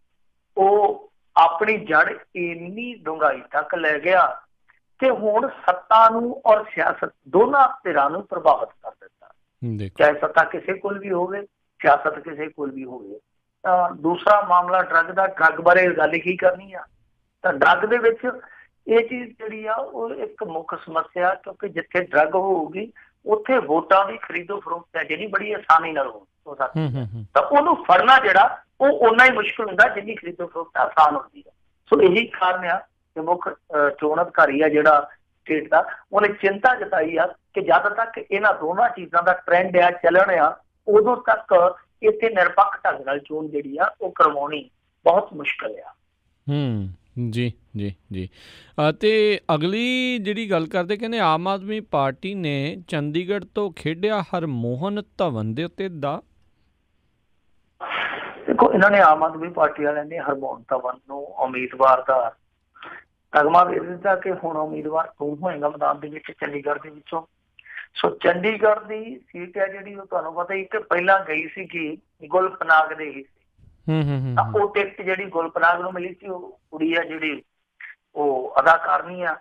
ਉਹ ਆਪਣੀ ਜੜ ਇੰਨੀ ਡੂੰਘਾਈ ਤੱਕ ਲੈ ਗਿਆ ਕਿ ਹੁਣ ਸੱਤਾ ਨੂੰ ਔਰ ਸਿਆਸਤ ਦੋਨਾਂ ਧਿਰਾਂ ਨੂੰ ਪ੍ਰਭਾਵਿਤ ਕਰ ਦਿੱਤਾ, ਚਾਹੇ ਸੱਤਾ ਕਿਸੇ ਕੋਲ ਵੀ ਹੋਵੇ, ਸਿਆਸਤ ਕਿਸੇ ਕੋਲ ਵੀ ਹੋਵੇ। ਤਾਂ ਦੂਸਰਾ ਮਾਮਲਾ ਡਰੱਗ ਦਾ, ਡਰੱਗ ਬਾਰੇ ਗੱਲ ਕੀ ਕਰਨੀ ਆ, ਤਾਂ ਡਰੱਗ ਦੇ ਵਿੱਚ ਇਹ ਚੀਜ਼ ਜਿਹੜੀ ਆ ਉਹ ਇੱਕ ਮੁੱਖ ਸਮੱਸਿਆ, ਕਿਉਂਕਿ ਜਿੱਥੇ ਡਰੱਗ ਹੋਊਗੀ ਉੱਥੇ ਵੋਟਾਂ ਦੀ ਖਰੀਦੋ ਫਰੋਖਤ ਹੈ ਜਿਹੜੀ ਬੜੀ ਆਸਾਨੀ ਨਾਲ ਹੋ ਸਕਦੀ, ਤਾਂ ਉਹਨੂੰ ਫੜਨਾ ਜਿਹੜਾ ਉਹ ਓਨਾ ਹੀ ਮੁਸ਼ਕਿਲ ਹੁੰਦਾ ਜਿੰਨੀ ਖਰੀਦੋ ਫਰੋਖਤ ਆਸਾਨ ਹੁੰਦੀ ਹੈ। ਸੋ ਇਹੀ ਕਾਰਨ ਆ ਕਿ ਮੁੱਖ ਚੋਣ ਅਧਿਕਾਰੀ ਆ ਜਿਹੜਾ ਸਟੇਟ ਦਾ, ਉਹਨੇ ਚਿੰਤਾ ਜਤਾਈ ਆ ਕਿ ਜਦ ਤੱਕ ਇਹਨਾਂ ਦੋਨਾਂ ਚੀਜ਼ਾਂ ਦਾ ਟ੍ਰੈਂਡ ਆ ਚੱਲਣ ਆ ਉਦੋਂ ਤੱਕ ਇੱਥੇ ਨਿਰਪੱਖ ਢੰਗ ਨਾਲ ਚੋਣ ਜਿਹੜੀ ਆ ਉਹ ਕਰਵਾਉਣੀ ਬਹੁਤ ਮੁਸ਼ਕਿਲ ਆ। ਜੀ ਜੀ ਜੀ। ਅਤੇ ਅਗਲੀ ਜਿਹੜੀ ਗੱਲ ਕਰਦੇ, ਕਹਿੰਦੇ ਆਮ ਆਦਮੀ ਪਾਰਟੀ ਨੇ ਚੰਡੀਗੜ੍ਹ ਤੋਂ ਖੇਡਿਆ ਹਰਮੋਹਨ ਧਵਨ ਦੇ ਉੱਤੇ ਦਾ। ਦੇਖੋ, ਇਹਨਾਂ ਨੇ ਆਮ ਆਦਮੀ ਪਾਰਟੀ ਵਾਲਿਆਂ ਨੇ ਹਰਮੋਹਨ ਧਵਨ ਨੂੰ ਉਮੀਦਵਾਰ ਦਾ ਤਗਮਾ ਦੇ ਦਿੱਤਾ ਕਿ ਹੁਣ ਉਮੀਦਵਾਰ ਤੂੰ ਹੋਏਗਾ ਮੈਦਾਨ ਦੇ ਵਿੱਚ ਚੰਡੀਗੜ੍ਹ ਦੇ ਵਿੱਚੋਂ। ਸੋ ਚੰਡੀਗੜ੍ਹ ਦੀ ਸੀਟ ਹੈ ਜਿਹੜੀ ਉਹ ਤੁਹਾਨੂੰ ਪਤਾ ਹੀ ਕਿ ਪਹਿਲਾਂ ਗਈ ਸੀਗੀ ਗੁਲਪਨਾਗ ਦੇ ਹੀ, ਤਾਂ ਉਹ ਟਿਕਟ ਜਿਹੜੀ ਗੁਲਪਨਾਗ ਨੂੰ ਮਿਲੀ ਸੀ, ਉਹ ਕੁੜੀ ਆ ਜਿਹੜੀ ਉਹ ਅਦਾਕਾਰਨੀ ਆ,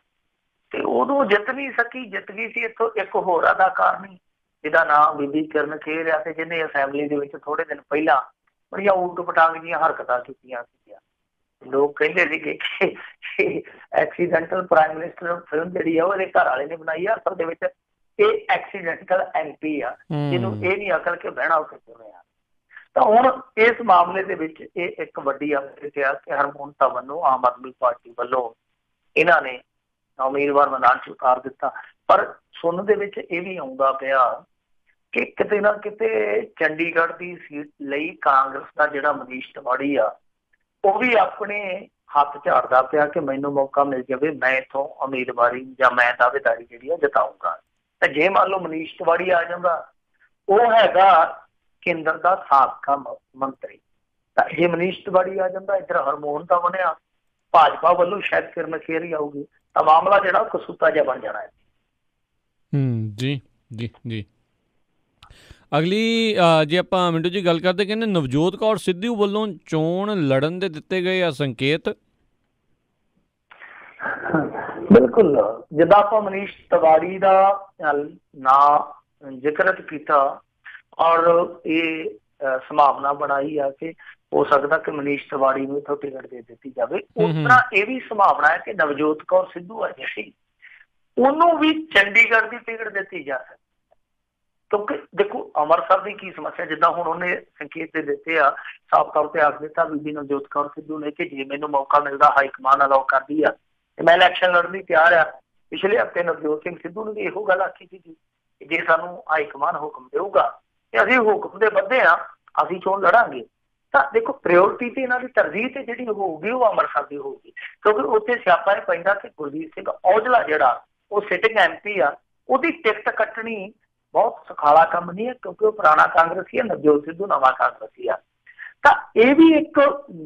ਤੇ ਉਦੋਂ ਜਿੱਤ ਨਹੀਂ ਸਕੀ, ਜਿੱਤ ਗਈ ਸੀ ਇੱਥੋਂ ਇੱਕ ਹੋਰ ਅਦਾਕਾਰਨੀ ਜਿਹਦਾ ਨਾਮ ਬੀਬੀ ਕਿਰਨ ਖੇਰ ਆ, ਤੇ ਜਿਹਨੇ ਅਸੈਂਬਲੀ ਦੇ ਵਿੱਚ ਥੋੜੇ ਦਿਨ ਪਹਿਲਾਂ ਬੜੀਆਂ ਊਟ ਪਟਾਂਗ ਦੀਆਂ ਹਰਕਤਾਂ ਕੀਤੀਆਂ ਸੀਗੀਆਂ। ਲੋਕ ਕਹਿੰਦੇ ਸੀਗੇ ਕਿ ਐਕਸੀਡੈਂਟਲ ਪ੍ਰਾਈਮ ਮਿਨਿਸਟਰ ਫਿਲਮ ਜਿਹੜੀ ਆ ਉਹ ਇਹਦੇ ਘਰ ਵਾਲੇ ਨੇ ਬਣਾਈ ਆ, ਅਸਲ ਦੇ ਵਿੱਚ ਇਹ ਐਕਸੀਡੈਂਟਲ MP ਆ, ਜਿਹਨੂੰ ਇਹ ਨਹੀਂ ਅਕਲ ਕਿ ਬਹਿਣਾ ਉੱਥੇ ਕਿਵੇਂ ਆ। ਤਾਂ ਹੁਣ ਇਸ ਮਾਮਲੇ ਦੇ ਵਿੱਚ ਇਹ ਇੱਕ ਵੱਡੀ ਅਪਡੇਟ ਆ ਕਿ ਹਰਮੋਹਨ ਧਵਨ ਨੂੰ ਆਮ ਆਦਮੀ ਪਾਰਟੀ ਵੱਲੋਂ ਇਹਨਾਂ ਨੇ ਉਮੀਦਵਾਰ ਮੈਦਾਨ 'ਚ ਉਤਾਰ ਦਿੱਤਾ। ਪਰ ਸੁਣਨ ਦੇ ਵਿੱਚ ਇਹ ਵੀ ਆਉਂਦਾ ਪਿਆ ਕਿ ਕਿਤੇ ਨਾ ਕਿਤੇ ਚੰਡੀਗੜ੍ਹ ਦੀ ਸੀਟ ਲਈ ਕਾਂਗਰਸ ਦਾ ਜਿਹੜਾ ਮਨੀਸ਼ ਤਿਵਾੜੀ ਆ ਉਹ ਵੀ ਆਪਣੇ ਹੱਥ ਝਾੜਦਾ ਪਿਆ ਕਿ ਮੈਨੂੰ ਮੌਕਾ ਮਿਲ ਜਾਵੇ, ਮੈਂ ਇੱਥੋਂ ਉਮੀਦਵਾਰੀ ਜਾਂ ਮੈਂ ਦਾਅਵੇਦਾਰੀ ਜਿਹੜੀ ਆ ਜਿਤਾਊਂਗਾ। ਤਾਂ ਜੇ ਮੰਨ ਲਓ ਮਨੀਸ਼ ਤਿਵਾੜੀ ਆ ਜਾਂਦਾ, ਉਹ ਹੈਗਾ ਕੇਂਦਰ ਦਾ ਸਾਬਕਾ ਮੰਤਰੀ, ਤਾਂ ਜੇ ਮਨੀਸ਼ ਤਿਵਾੜੀ ਆ ਜਾਂਦਾ, ਇੱਧਰ ਹਰਮੋਹਨ ਧਵਨ ਆ, ਭਾਜਪਾ ਵੱਲੋਂ ਸ਼ਾਇਦ ਕਿਰਨ ਖੇਰ ਹੀ ਆਊਗੀ, ਤਾਂ ਮਾਮਲਾ ਜਿਹੜਾ ਕਸੂਤਾ ਜਿਹਾ ਬਣ ਜਾਣਾ ਹੈ। ਜੀ ਜੀ ਜੀ। ਅਗਲੀ ਜੇ ਆਪਾਂ ਮਿੰਟੂ ਜੀ ਗੱਲ ਕਰਦੇ, ਕਹਿੰਦੇ ਨਵਜੋਤ ਕੌਰ ਸਿੱਧੂ ਵੱਲੋਂ ਚੋਣ ਲੜਨ ਦੇ ਦਿੱਤੇ ਗਏ ਆ ਸੰਕੇਤ। ਬਿਲਕੁਲ, ਜਿੱਦਾਂ ਆਪਾਂ ਮਨੀਸ਼ ਤਿਵਾੜੀ ਦਾ ਨਾਂ ਜ਼ਿਕਰ ਕੀਤਾ ਔਰ ਇਹ ਸੰਭਾਵਨਾ ਬਣਾਈ ਆ ਕਿ ਹੋ ਸਕਦਾ ਕਿ ਮਨੀਸ਼ ਤਿਵਾੜੀ ਨੂੰ ਇੱਥੋਂ ਟਿਕਟ ਦੇ ਦਿੱਤੀ ਜਾਵੇ, ਉਸ ਤਰ੍ਹਾਂ ਇਹ ਵੀ ਸੰਭਾਵਨਾ ਹੈ ਕਿ ਨਵਜੋਤ ਕੌਰ ਸਿੱਧੂ ਆ ਜਿਹੜੀ ਉਹਨੂੰ ਵੀ ਚੰਡੀਗੜ੍ਹ ਦੀ ਟਿਕਟ ਦਿੱਤੀ ਜਾ ਸਕਦੀ। ਕਿਉਂਕਿ ਦੇਖੋ ਅੰਮ੍ਰਿਤਸਰ ਦੀ ਕੀ ਸਮੱਸਿਆ, ਜਿੱਦਾਂ ਹੁਣ ਉਹਨੇ ਸੰਕੇਤ ਦੇ ਦਿੱਤੇ ਆ, ਸਾਫ਼ ਤੌਰ ਤੇ ਆਖ ਦਿੱਤਾ ਬੀਬੀ ਨਵਜੋਤ ਕੌਰ ਸਿੱਧੂ ਨੇ ਕਿ ਜੇ ਮੈਨੂੰ ਮੌਕਾ ਮਿਲਦਾ, ਹਾਈਕਮਾਨ ਅਲਾਉ ਕਰਦੀ ਆ ਤੇ ਮੈਂ ਇਲੈਕਸ਼ਨ ਲੜਨ ਲਈ ਤਿਆਰ ਆ। ਪਿਛਲੇ ਹਫ਼ਤੇ ਨਵਜੋਤ ਸਿੰਘ ਸਿੱਧੂ ਨੇ ਇਹੋ ਗੱਲ ਆਖੀ ਸੀ ਕਿ ਜੇ ਸਾਨੂੰ ਹਾਈਕਮਾਨ ਹੁਕਮ ਦੇਊਗਾ ਤੇ ਅਸੀਂ ਹੁਕਮ ਦੇ ਬੱਧੇ ਆ, ਅਸੀਂ ਚੋਣ ਲੜਾਂਗੇ। ਤਾਂ ਦੇਖੋ ਪ੍ਰਾਇਓਰਟੀ ਤੇ ਇਹਨਾਂ ਦੀ ਤਰਜੀਹ ਤੇ ਜਿਹੜੀ ਹੋਊਗੀ ਉਹ ਅੰਮ੍ਰਿਤਸਰ ਦੀ ਹੋਊਗੀ, ਕਿਉਂਕਿ ਉੱਥੇ ਸਿਆਪਾ ਇਹ ਪੈਂਦਾ ਕਿ ਗੁਰਜੀਤ ਸਿੰਘ ਔਜਲਾ ਜਿਹੜਾ ਉਹ ਸਿਟਿੰਗ MP ਆ, ਉਹਦੀ ਟਿਕਟ ਕੱਟਣੀ ਬਹੁਤ ਸੁਖਾਲਾ ਕੰਮ ਨਹੀਂ ਹੈ, ਕਿਉਂਕਿ ਉਹ ਪੁਰਾਣਾ ਕਾਂਗਰਸੀ ਹੈ, ਨਵਜੋਤ ਸਿੱਧੂ ਨਵਾਂ ਕਾਂਗਰਸੀ ਆ। ਤਾਂ ਇਹ ਵੀ ਇੱਕ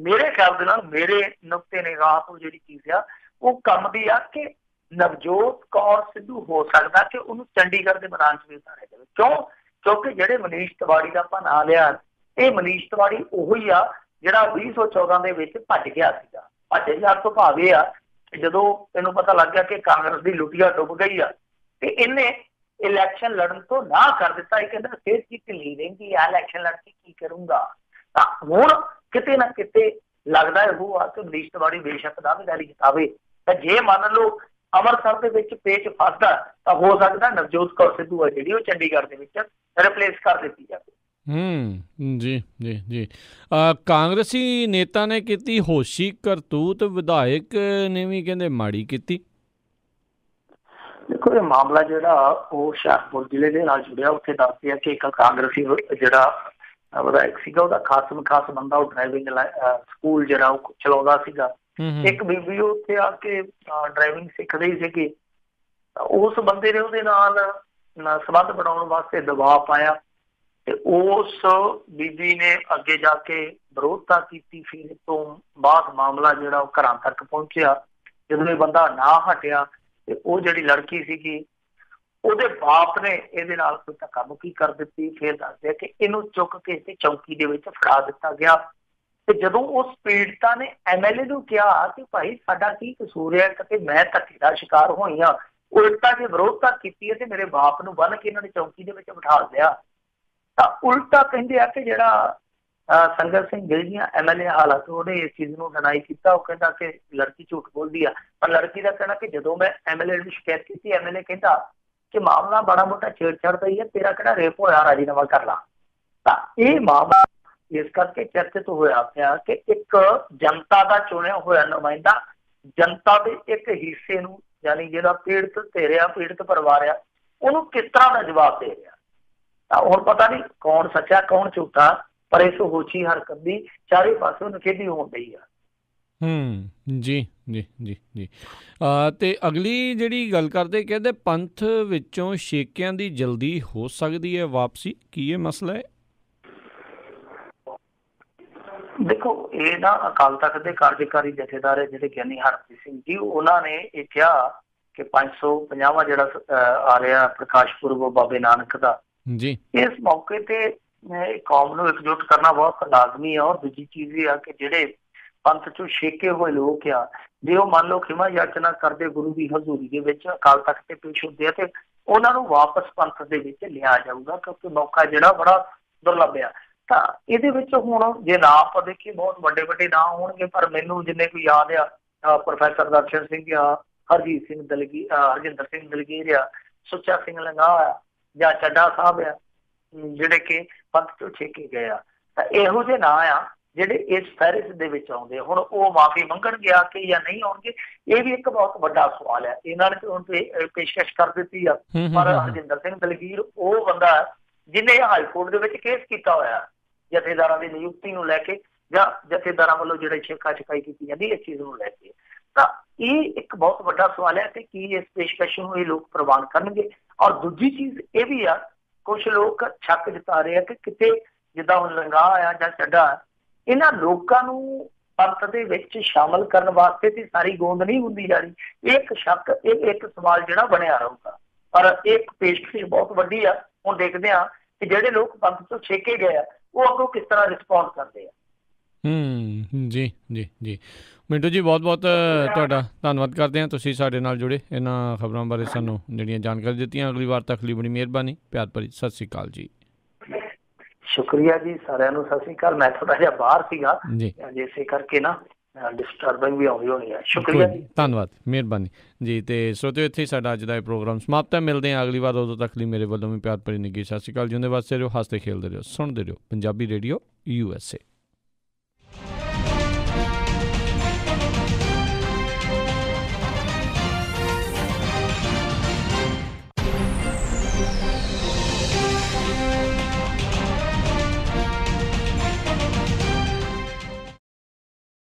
ਮੇਰੇ ਖਿਆਲ ਦੇ ਨਾਲ, ਮੇਰੇ ਨੁਕਤੇ ਨਿਗਾਹ ਤੋਂ ਜਿਹੜੀ ਚੀਜ਼ ਆ ਉਹ ਕੰਮ ਦੀ ਆ ਕਿ ਨਵਜੋਤ ਕੌਰ ਸਿੱਧੂ ਹੋ ਸਕਦਾ ਕਿ ਉਹਨੂੰ ਚੰਡੀਗੜ੍ਹ ਦੇ ਮੈਦਾਨ 'ਚ ਵੀ ਉਤਾਰਿਆ ਜਾਵੇ। ਕਿਉਂ? ਕਿਉਂਕਿ ਜਿਹੜੇ ਮਨੀਸ਼ ਤਿਵਾੜੀ ਦਾ ਆਪਾਂ ਨਾਂ ਲਿਆ, ਇਹ ਮਨੀਸ਼ ਤਿਵਾੜੀ ਉਹੀ ਆ ਜਿਹੜਾ 2014 ਦੇ ਵਿੱਚ ਭੱਜ ਗਿਆ ਸੀਗਾ। ਭੱਜ ਜਾਣ ਤੋਂ ਭਾਵ ਇਹ ਆ ਕਿ ਜਦੋਂ ਇਹਨੂੰ ਪਤਾ ਲੱਗ ਗਿਆ ਕਿ ਕਾਂਗਰਸ ਦੀ ਲੁੱਟੀਆ ਡੁੱਬ ਗਈ ਆ ਤੇ ਇਹਨੇ ਇਲੈਕਸ਼ਨ ਲੜਨ ਤੋਂ ਨਾ ਕਰ ਦਿੱਤਾ। ਇਹ ਕਹਿੰਦਾ ਫਿਰ ਕੀ ਢਿੱਲੀ ਰਹਿੰਦੀ ਆ, ਇਲੈਕਸ਼ਨ ਲੜ ਕੇ ਕੀ ਕਰੂੰਗਾ। ਤਾਂ ਹੁਣ ਕਿਤੇ ਨਾ ਕਿਤੇ ਲੱਗਦਾ ਉਹ ਆ ਕਿ ਮਨੀਸ਼ ਤਿਵਾੜੀ ਬੇਸ਼ੱਕ ਦਾਅਵੇਦਾਰੀ ਜਿਤਾਵੇ, ਤਾਂ ਜੇ ਮੰਨ ਲਓ ਅੰਮ੍ਰਿਤਸਰ ਦੇ ਵਿੱਚ ਪੇਚ ਫਸਦਾ ਤਾਂ ਹੋ ਸਕਦਾ ਨਵਜੋਤ ਕੌਰ ਸਿੱਧੂ ਆ ਜਿਹੜੀ ਉਹ ਚੰਡੀਗੜ੍ਹ ਦੇ ਵਿੱਚ ਰਿਪਲੇਸ ਕਰ ਦਿੱਤੀ ਜਾਵੇ। ਜੀ ਜੀ ਜੀ। ਕਾਂਗਰਸੀ ਨੇਤਾ ਨੇ ਕੀਤੀ ਹੋਸ਼ੀ ਕਰਤੂਤ, ਵਿਧਾਇਕ ਨੇ ਵੀ ਕਹਿੰਦੇ ਮਾੜੀ ਕੀਤੀ। ਦੇਖੋ ਇਹ ਮਾਮਲਾ ਜਿਹੜਾ ਉਹ ਹੁਸ਼ਿਆਰਪੁਰ ਜ਼ਿਲ੍ਹੇ ਦੇ ਨਾਲ ਜੁੜਿਆ। ਉੱਥੇ ਦੱਸਦੇ ਆ ਕਿ ਇੱਕ ਕਾਂਗਰਸੀ ਜਿਹੜਾ ਵਿਧਾਇਕ ਸੀਗਾ, ਉਹਦਾ ਖਾਸ ਬੰਦਾ, ਉਹ ਡਰਾਈਵਿੰਗ ਸਕੂਲ ਜਿਹੜਾ ਉਹ ਚਲਾਉਂਦਾ ਸੀਗਾ। ਇੱਕ ਬੀਬੀ ਉੱਥੇ ਆ ਕੇ ਡਰਾਈਵਿੰਗ ਸਿੱਖ ਰਹੀ ਸੀਗੀ, ਉਸ ਬੰਦੇ ਨੇ ਉਹਦੇ ਨਾਲ ਸੰਬੰਧ ਬਣਾਉਣ ਵਾਸਤੇ ਦਬਾਅ ਪਾਇਆ ਤੇ ਉਸ ਬੀਬੀ ਨੇ ਅੱਗੇ ਜਾ ਕੇ ਵਿਰੋਧਤਾ ਕੀਤੀ। ਫਿਰ ਇਸ ਤੋਂ ਬਾਅਦ ਮਾਮਲਾ ਜਿਹੜਾ ਉਹ ਘਰਾਂ ਤੱਕ ਪਹੁੰਚਿਆ। ਜਦੋਂ ਇਹ ਬੰਦਾ ਨਾ ਹਟਿਆ ਤੇ ਉਹ ਜਿਹੜੀ ਲੜਕੀ ਸੀਗੀ, ਉਹਦੇ ਬਾਪ ਨੇ ਇਹਦੇ ਨਾਲ ਕੋਈ ਧੱਕਾ ਮੁੱਕੀ ਕਰ ਦਿੱਤੀ। ਫਿਰ ਦੱਸਦੇ ਕਿ ਇਹਨੂੰ ਚੁੱਕ ਕੇ ਤੇ ਚੌਂਕੀ ਦੇ ਵਿੱਚ ਫੜਾ ਦਿੱਤਾ ਗਿਆ। ਤੇ ਜਦੋਂ ਉਸ ਪੀੜਤਾ ਨੇ MLA ਨੂੰ ਕਿਹਾ ਕਿ ਭਾਈ ਸਾਡਾ ਕੀ ਕਸੂਰ ਹੈ ਕਿ ਮੈਂ ਧੱਕੇ ਦਾ ਸ਼ਿਕਾਰ ਹੋਈ ਹਾਂ, ਉਲਟਾ ਜੇ ਵਿਰੋਧਤਾ ਕੀਤੀ ਹੈ ਤੇ ਮੇਰੇ ਬਾਪ ਨੂੰ ਬੰਨ੍ਹ ਕੇ ਇਹਨਾਂ ਨੇ ਚੌਂਕੀ ਦੇ ਵਿੱਚ ਬਿਠਾ ਲਿਆ, ਤਾਂ ਉਲਟਾ ਕਹਿੰਦੇ ਆ ਕਿ ਜਿਹੜਾ ਸੰਗਤ ਸਿੰਘ ਗਿੱਲ ਦੀਆਂ MLA ਹਾਲਾਤ ਉਹਨੇ ਇਸ ਚੀਜ਼ ਨੂੰ ਡਿਨਾਈ ਕੀਤਾ। ਉਹ ਕਹਿੰਦਾ ਕਿ ਲੜਕੀ ਝੂਠ ਬੋਲਦੀ ਆ, ਪਰ ਲੜਕੀ ਦਾ ਕਹਿਣਾ ਕਿ ਜਦੋਂ ਮੈਂ MLA ਨੂੰ ਸ਼ਿਕਾਇਤ ਕੀਤੀ, MLA ਕਹਿੰਦਾ ਕਿ ਮਾਮਲਾ ਬੜਾ ਮੋਟਾ ਛੇੜਛਾੜ ਦਾ ਹੀ ਹੈ, ਤੇਰਾ ਕਿਹੜਾ ਰੇਪ ਹੋਇਆ, ਰਾਜੀਨਾਮਾ ਕਰ ਲਾ। ਤਾਂ ਇਹ ਮਾਮਲਾ ਇਸ ਕਰਕੇ ਚਰਚਿਤ ਹੋਇਆ ਪਿਆ ਕਿ ਇੱਕ ਜਨਤਾ ਦਾ ਚੁਣਿਆ ਹੋਇਆ ਨੁਮਾਇੰਦਾ ਜਨਤਾ ਦੇ ਇੱਕ ਹਿੱਸੇ ਨੂੰ, ਯਾਨੀ ਜਿਹੜਾ ਪੀੜਤ ਪਰਿਵਾਰ ਆ, ਉਹਨੂੰ ਕਿਸ ਤਰ੍ਹਾਂ ਦਾ ਜਵਾਬ ਦੇ ਰਿਹਾ। ਤਾਂ ਹੁਣ ਪਤਾ ਨਹੀਂ ਕੌਣ ਸੱਚਾ ਕੌਣ ਝੂਠਾ, ਪਰ ਇਸ ਹੋਛੀ ਹਰਕਤ ਦੀ ਚਾਰੇ ਪਾਸੇ ਨਿਖੇਧੀ ਹੋਣ ਡਈ ਆ। ਜੀ ਜੀ ਜੀ ਜੀ ਤੇ ਅਗਲੀ ਜਿਹੜੀ ਗੱਲ ਕਰਦੇ, ਕਹਿੰਦੇ ਪੰਥ ਵਿੱਚੋਂ ਸ਼ੇਕਿਆਂ ਦੀ ਜਲਦੀ ਹੋ ਸਕਦੀ ਹੈ ਵਾਪਸੀ, ਕੀ ਇਹ ਮਸਲਾ ਹੈ? ਦੇਖੋ ਇਹ ਨਾ ਅਕਾਲ ਤਖਤ ਦੇ ਕਾਰਜਕਾਰੀ ਜਥੇਦਾਰ ਜਿਹੜੇ ਗਿਆਨੀ ਹਰਪ੍ਰੀਤ ਸਿੰਘ ਜੀ, ਉਹਨਾਂ ਨੇ ਇਹ ਕਿਹਾ ਕਿ 550ਵਾਂ ਜਿਹੜਾ ਆ ਰਿਹਾ ਪ੍ਰਕਾਸ਼ ਪੁਰਬ ਬਾਬੇ ਨਾਨਕ ਦਾ ਜੀ, ਇਸ ਮੌਕੇ ਤੇ ਕੌਮ ਨੂੰ ਇਕਜੁੱਟ ਕਰਨਾ ਬਹੁਤ ਲਾਜ਼ਮੀ ਹੈ। ਔਰ ਦੂਜੀ ਚੀਜ਼ ਇਹ ਆ ਕਿ ਜਿਹੜੇ ਪੰਥ ਚੋਂ ਛੇਕੇ ਹੋਏ ਲੋਕ ਆ, ਜੇ ਉਹ ਮੰਨ ਲਓ ਖਿਮਾ ਯਾਚਨਾ ਕਰਦੇ ਗੁਰੂ ਦੀ ਹਜ਼ੂਰੀ ਦੇ ਵਿੱਚ ਅਕਾਲ ਤਖਤ ਤੇ ਪੇਸ਼ ਹੁੰਦੇ ਆ, ਤੇ ਉਹਨਾਂ ਨੂੰ ਵਾਪਸ ਪੰਥ ਦੇ ਵਿੱਚ ਲਿਆ ਜਾਊਗਾ, ਕਿਉਂਕਿ ਮੌਕਾ ਜਿਹੜਾ ਬੜਾ ਦੁਰਲੱਭ ਆ। ਤਾਂ ਇਹਦੇ ਵਿੱਚ ਹੁਣ ਜੇ ਨਾ ਆਪਾਂ ਦੇਖੀਏ ਬਹੁਤ ਵੱਡੇ ਨਾਂ ਹੋਣਗੇ, ਪਰ ਮੈਨੂੰ ਜਿੰਨੇ ਕੋਈ ਯਾਦ ਆ ਪ੍ਰੋਫੈਸਰ ਦਰਸ਼ਨ ਸਿੰਘ ਆ, ਹਰਜਿੰਦਰ ਸਿੰਘ ਦਲਗੀਰ ਆ, ਸੁੱਚਾ ਸਿੰਘ ਲੰਗਾ ਆ, ਜਾਂ ਚੱਡਾ ਸਾਹਿਬ ਆ, ਜਿਹੜੇ ਕਿ ਪੰਥ ਚੋਂ ਛੇਕੇ ਗਏ ਆ। ਤਾਂ ਇਹੋ ਜਿਹੇ ਨਾਂ ਆ ਜਿਹੜੇ ਇਸ ਫਹਿਰਿਸਤ ਦੇ ਵਿੱਚ ਆਉਂਦੇ। ਹੁਣ ਉਹ ਮਾਫੀ ਮੰਗਣਗੇ ਆ ਕੇ ਜਾਂ ਨਹੀਂ ਆਉਣਗੇ, ਇਹ ਵੀ ਇੱਕ ਬਹੁਤ ਵੱਡਾ ਸਵਾਲ ਹੈ। ਇਹਨਾਂ ਨੇ ਹੁਣ ਪੇਸ਼ਕਸ਼ ਕਰ ਦਿੱਤੀ ਆ, ਪਰ ਹਰਜਿੰਦਰ ਸਿੰਘ ਦਲਗੀਰ ਉਹ ਬੰਦਾ ਜਿਹਨੇ ਹਾਈ ਕੋਰਟ ਦੇ ਵਿੱਚ ਕੇਸ ਕੀਤਾ ਹੋਇਆ ਜਥੇਦਾਰਾਂ ਦੀ ਨਿਯੁਕਤੀ ਨੂੰ ਲੈ ਕੇ, ਜਾਂ ਜਥੇਦਾਰਾਂ ਵੱਲੋਂ ਜਿਹੜੇ ਛੇਕਾ ਛਕਾਈ ਕੀਤੀ ਜਾਂਦੀ ਇਸ ਚੀਜ਼ ਨੂੰ ਲੈ ਕੇ। ਤਾਂ ਇਹ ਇੱਕ ਬਹੁਤ ਵੱਡਾ ਸਵਾਲ ਹੈ ਕਿ ਕੀ ਇਸ ਪੇਸ਼ਕਸ਼ ਨੂੰ ਇਹ ਲੋਕ ਪ੍ਰਵਾਨ ਕਰਨਗੇ। ਔਰ ਦੂਜੀ ਚੀਜ਼ ਇਹ ਵੀ ਆ, ਕੁਛ ਲੋਕ ਸ਼ੱਕ ਜਤਾ ਰਹੇ ਆ ਕਿ ਕਿਤੇ ਜਿੱਦਾਂ ਹੁਣ ਲੰਗਾ ਆ ਜਾਂ ਚੱਡਾ, ਇਹਨਾਂ ਲੋਕਾਂ ਨੂੰ ਪੰਥ ਦੇ ਵਿੱਚ ਸ਼ਾਮਲ ਕਰਨ ਵਾਸਤੇ ਤੇ ਸਾਰੀ ਗੋਂਦ ਨਹੀਂ ਹੁੰਦੀ ਜਾ ਰਹੀ। ਇਹ ਇੱਕ ਸ਼ੱਕ, ਇਹ ਇੱਕ ਸਵਾਲ ਜਿਹੜਾ ਬਣਿਆ ਰਹੂਗਾ। ਪਰ ਇੱਕ ਪੇਸ਼ਕਸ਼ ਬਹੁਤ ਵੱਡੀ ਆ। ਹੁਣ ਦੇਖਦੇ ਆ ਕਿ ਜਿਹੜੇ ਲੋਕ ਪੰਥ ਤੋਂ ਛੇਕੇ ਗਏ ਆ, ਉਹ ਅੱਗੋਂ ਕਿਸ ਤਰ੍ਹਾਂ ਰਿਸਪੌਂਡ ਕਰਦੇ ਆ। ਜੀ ਜੀ ਜੀ ਮਿੰਟੂ ਜੀ, ਬਹੁਤ ਬਹੁਤ ਤੁਹਾਡਾ ਧੰਨਵਾਦ ਕਰਦੇ ਹਾਂ, ਤੁਸੀਂ ਸਾਡੇ ਨਾਲ ਜੁੜੇ, ਇਹਨਾਂ ਖਬਰਾਂ ਬਾਰੇ ਸਾਨੂੰ ਜਿਹੜੀਆਂ ਜਾਣਕਾਰੀ ਦਿੱਤੀਆਂ। ਅਗਲੀ ਵਾਰ ਤੱਕ ਲਈ ਬੜੀ ਮਿਹਰਬਾਨੀ, ਪਿਆਰ ਭਰੀ ਸਤਿ ਸ਼੍ਰੀ ਅਕਾਲ ਜੀ। ਸ਼ੁਕਰੀਆ ਜੀ, ਸਾਰਿਆਂ ਨੂੰ ਸਤਿ ਸ਼੍ਰੀ ਅਕਾਲ। ਮੈਂ ਥੋੜਾ ਜਿਹਾ ਬਾਹਰ ਸੀਗਾ ਜੀ, ਇਸੇ ਕਰਕੇ ਨਾ ਡਿਸਟਰਬੈਂਸ ਵੀ ਆਉਂਦੀ ਹੋਣੀ ਹੈ। ਸ਼ੁਕਰੀਆ ਜੀ, ਧੰਨਵਾਦ, ਮਿਹਰਬਾਨੀ ਜੀ। ਤੇ ਸਰੋਤਿਓ, ਇੱਥੇ ਸਾਡਾ ਅੱਜ ਦਾ ਇਹ ਪ੍ਰੋਗਰਾਮ ਸਮਾਪਤ ਹੈ। ਮਿਲਦੇ ਹਾਂ ਅਗਲੀ ਵਾਰ, ਉਦੋਂ ਤੱਕ ਲਈ ਮੇਰੇ ਵੱਲੋਂ ਵੀ ਪਿਆਰ ਭਰੀ ਨਿੱਘੀ ਸਤਿ ਸ਼੍ਰੀ ਅਕਾਲ। ਜਿਉਂਦੇ ਵਾਸਤੇ ਰਹੋ, ਹੱਸਦੇ ਖੇਲਦੇ ਰਹੋ, ਸੁਣਦੇ ਰਹੋ ਪੰਜਾਬੀ ਰੇਡੀਓ USA।